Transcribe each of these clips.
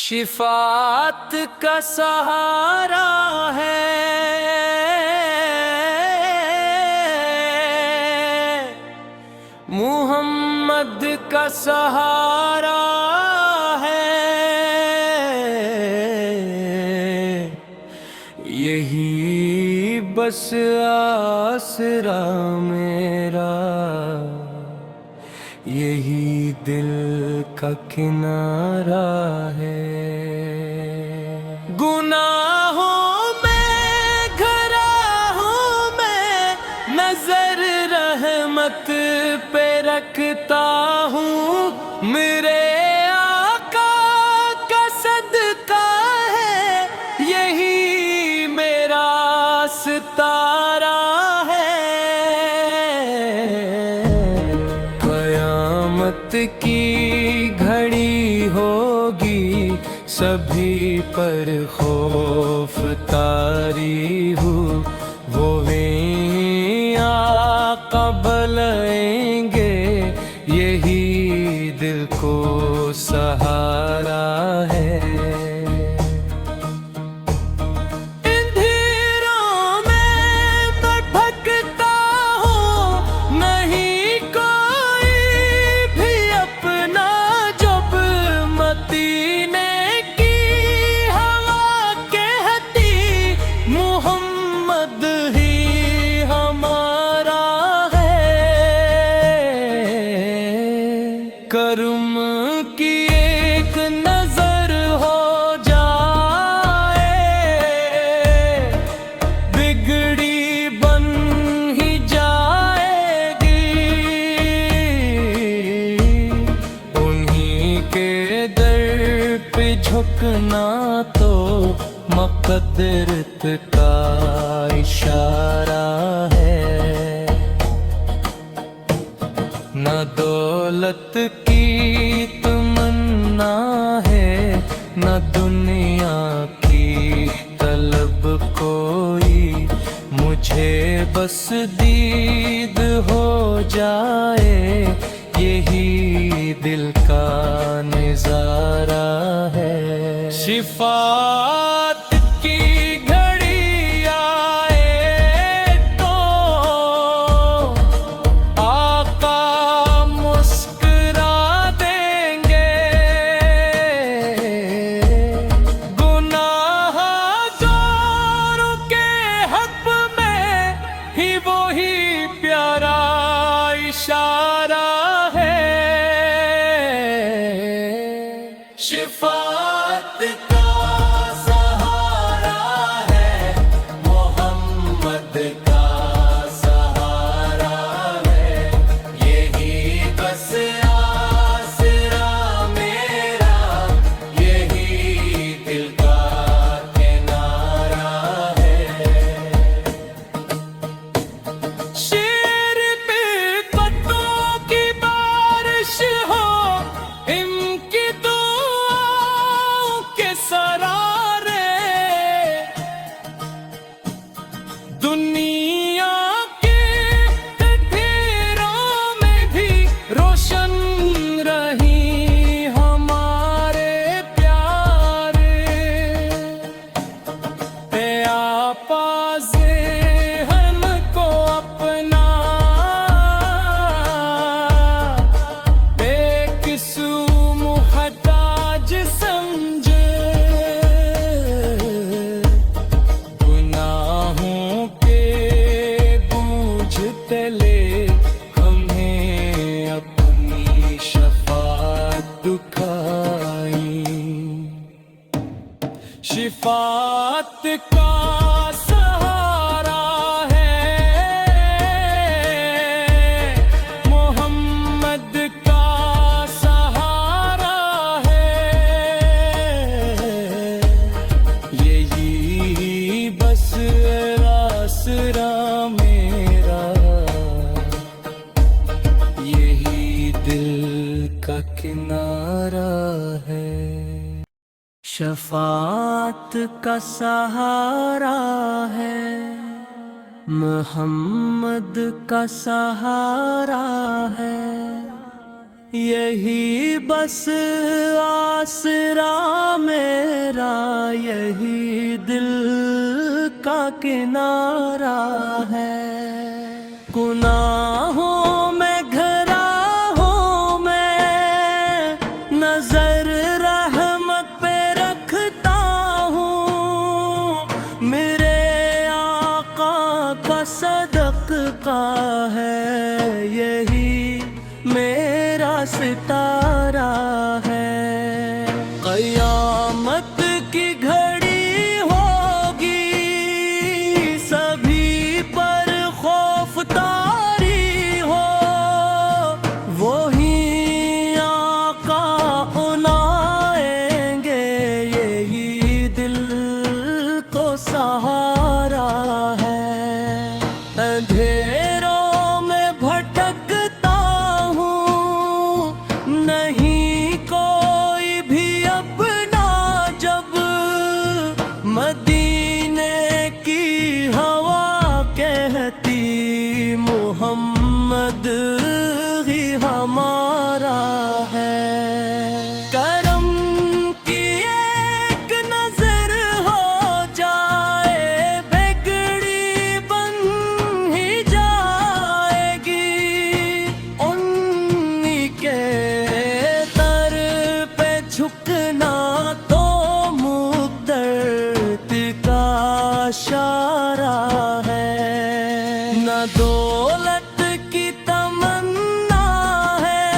شفاعت کا سہارا ہے محمد کا سہارا ہے، یہی بس آسرا میرا، یہی دل کا کنارہ ہے۔ گناہوں میں گھرا ہوں میں، نظر رحمت پہ رکھتا ہوں، میرے آقا کا صدقہ ہے، یہی میرا ستارہ ہے۔ قیامت کی گھڑی ہوگی، سبھی پر خوف طاری ہو، وہ آقا بلائیں گے، یہی دل کو سہارا ہے۔ کرم کی ایک نظر ہو جائے، بگڑی بن ہی جائے گی، انہی کے در پہ جھکنا تو مقدرت کا اشارہ ہے۔ نہ دولت کی تمنا ہے، نہ دنیا کی طلب کوئی، مجھے بس دید ہو جائے، یہی دل کا نظارہ ہے۔ شفاعت کی گھڑی آئے تو آقا مسکرا دیں گے، گناہ گاروں کے حق میں ہی وہی پیارا اشارہ ہے۔ شفاعت کا سہارا ہے محمد کا سہارا ہے، یہی بس آسرا میرا، یہی دل کا کنارہ ہے۔ شیر پہ پتوں کی بارش ہو، ان کی دعاؤں کے سرارے، دنیا کے اندھیروں میں بھی روشن رہی ہمارے پیارے، اے آپا ذہن کو اپنا بے قسو محتاج سمجھے، گناہوں کے بوجھ تلے ہمیں اپنی شفاعت دکھائی۔ شفاعت کا سہارا ہے محمد کا سہارا ہے، یہی بس آسرا میرا، یہی دل کا کنارہ ہے۔ شفاعت کا سہارا ہے محمد کا سہارا ہے، یہی بس آسرا میں यही दिल का किनारा है। गुनाहों में घरा हूँ मैं, नजर रहमत पे रखता हूँ। मेरे आका का सदका है, यही मेरा सितारा है। क़यामत की घड़ी होगी, सभी पर खौफ तारी हो। वही आका उनाएंगे, यही दिल को सहारा है। अंधेरों में भटकता हूँ, नहीं कोई भी अपना, जब मदीने की हवा कहती मोहम्मद ही हमारा है। करम की एक नजर हो जाए, बिगड़ी बन ही जाएगी। उन्हीं के दर पे झुकना तो मुद्दत का इशारा है। न दौलत की तमन्ना है,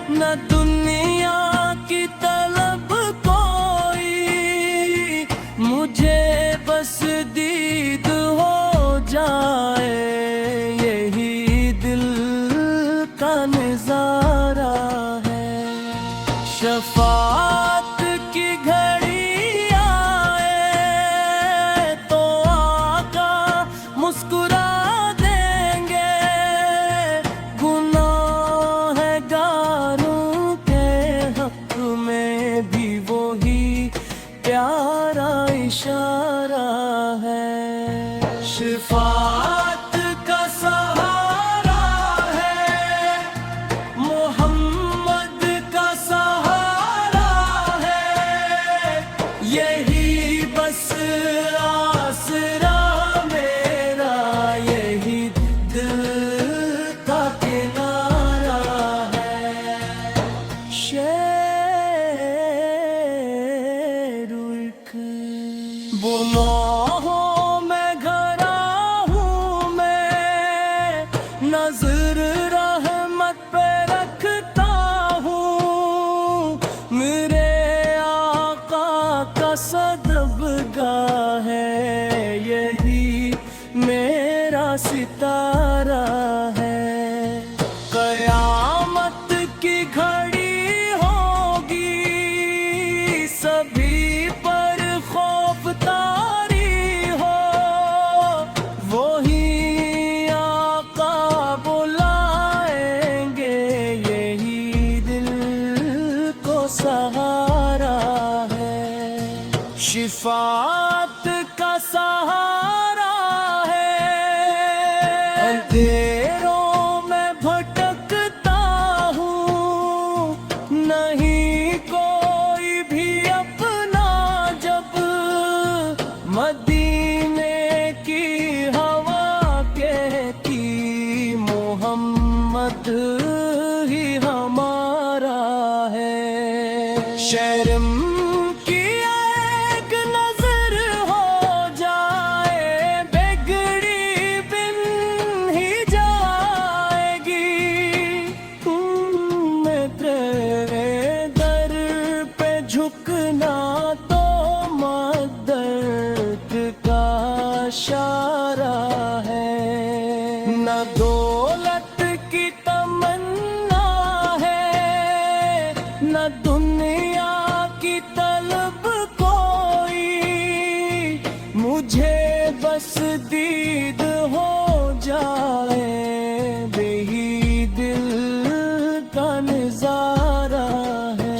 न दुनिया की तलब कोई। मुझे बस दीद हो जाए, यही दिल का नजारा है। शफात की घड़ी आए तो आका मुस्कुरा देंगे। गुनाहगारों के हक में भी वही प्यारा इशारा है। शफात का सहारा है, मोहम्मद का सहारा है। यही बस आसरा मेरा, यही दिल का किनारा है। शेरुक गुनाहों में घरा हूँ मैं, नजर रहमत पे रखता हूँ। मेरे आका का सदका है, यही मेरा सितारा है। क़यामत की घड़ी होगी, सभी पर खौफ तारी हो। वही आका बुलाएंगे, यही दिल को सहारा है। शिफात का सहारा है, अंधेरों में भटकता हूँ। नहीं कोई भी अपना, जब मदीने की हवा कहती मोहम्मद ही हमारा है। शर्म की एक नजर हो जाए, बिगड़ी बिन ही जाएगी। मैं तेरे दर पे झुकना तो मदद का इशारा है। न दौलत की तमन्ना है, न दुनिया की तलब कोई। मुझे बस दीद हो जाए, यही दिल का नजारा है।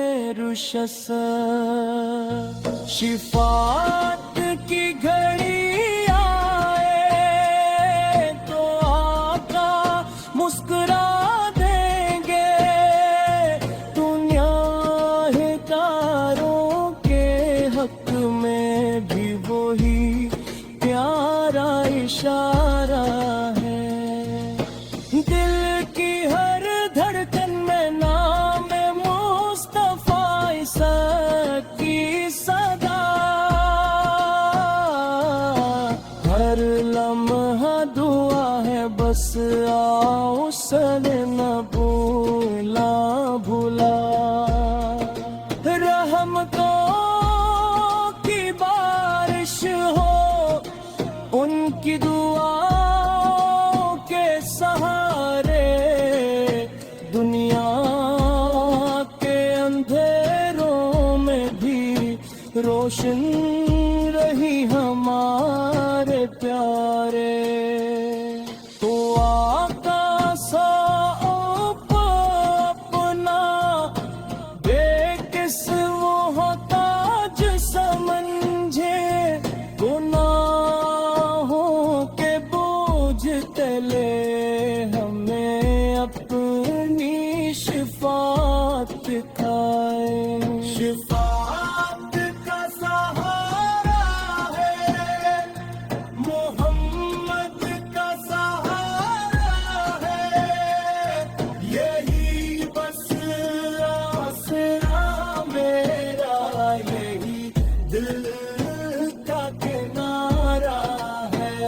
शेरुशस शिफात की घड़ी आए तो आका मुस्कुरा देंगे। दुनिया रोशन रही हमारे प्यारे। तो आका साफ अपना बेकिस वो ताज समझे, गुनाहों के बोझ तले हमें अपनी शिफात दिखाए। शिफात का सहारा है, मोहम्मद का सहारा है, यही बस आसरा मेरा, यही दिल का किनारा है।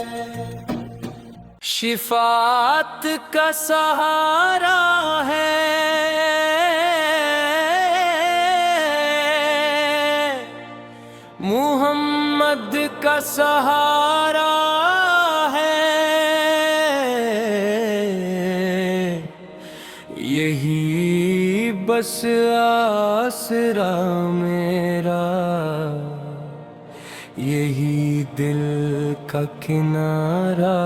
शिफात का सहारा है, मुहम्मद का सहारा है, यही बस आसरा मेरा, यही दिल का किनारा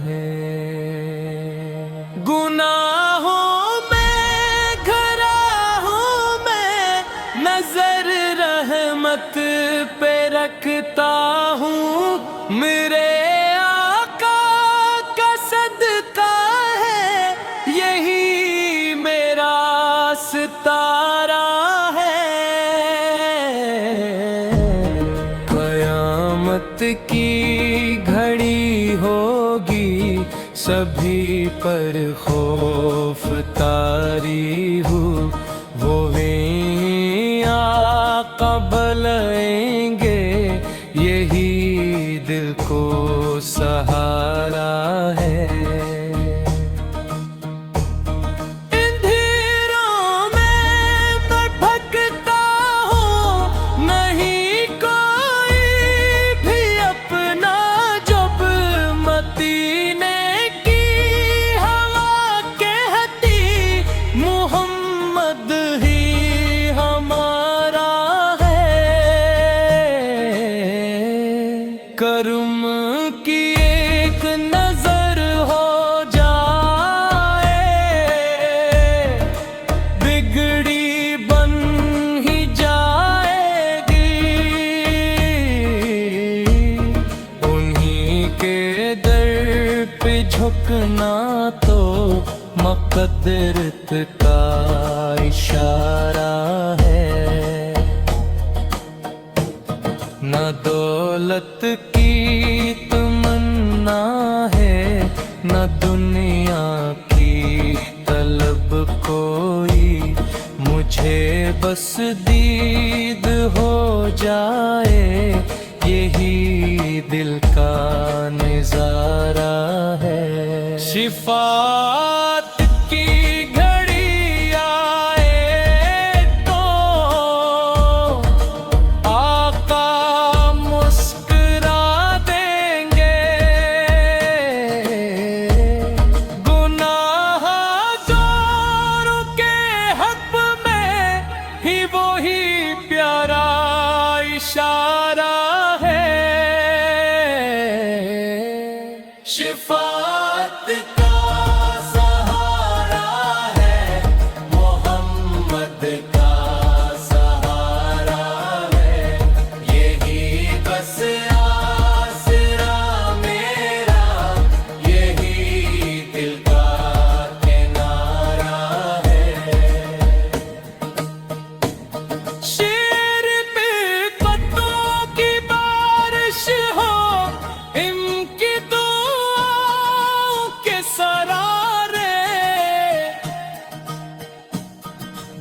है। गुनाहों में घरा हूँ मैं, नजर रहमत पे रखता हूँ, मेरे आका का सदका है, यही मेरा सितारा है। क़यामत की घड़ी होगी, सभी पर खौफ तारी हूँ, वो आका बुलाएंगे, यही दिल को सहारा है। अंधेरों में भटकता हूँ, नहीं कोई भी अपना, जब मदीने की हवा कहती, मुहम्मद ही हमारा है। करम की एक नजर हो जाए, बिगड़ी बन ही जाएगी, उन्हीं के दर पे झुकना तो मक़दरत का इशारा है। न दौलत की तमन्ना है, न दुनिया की तलब कोई, मुझे बस दीद हो जाए, यही दिल का नजारा है। शिफात की घड़ी आए तो आका मुस्कुरा देंगे, गुनाहगारों के हक में ही वही प्यारा इशारा है। शिफात का सहारा है, मोहम्मद का सहारा है, यही बस आसरा मेरा, यही दिल का किनारा है। शेर पे पत्तों की बारिश हो, इनकी दुआओं के सरारे,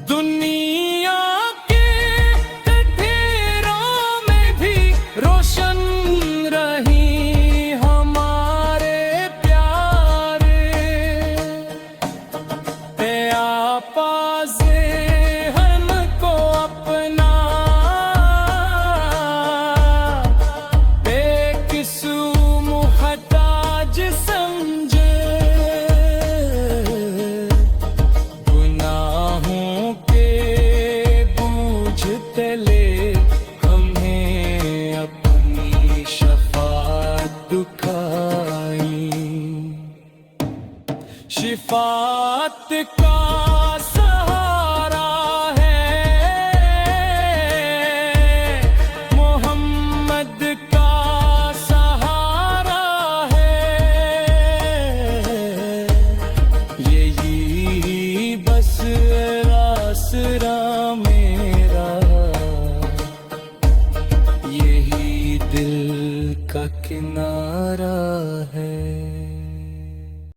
दुनिया के तठेरों में भी रोशन रही हमारे प्यारे। ते आपाज़े हमको अपना, बेकिसू मुहताज समझे, गुनाहों के बोझ तले हमें یہی بس آسرا میرا، یہی دل کا کنارہ ہے۔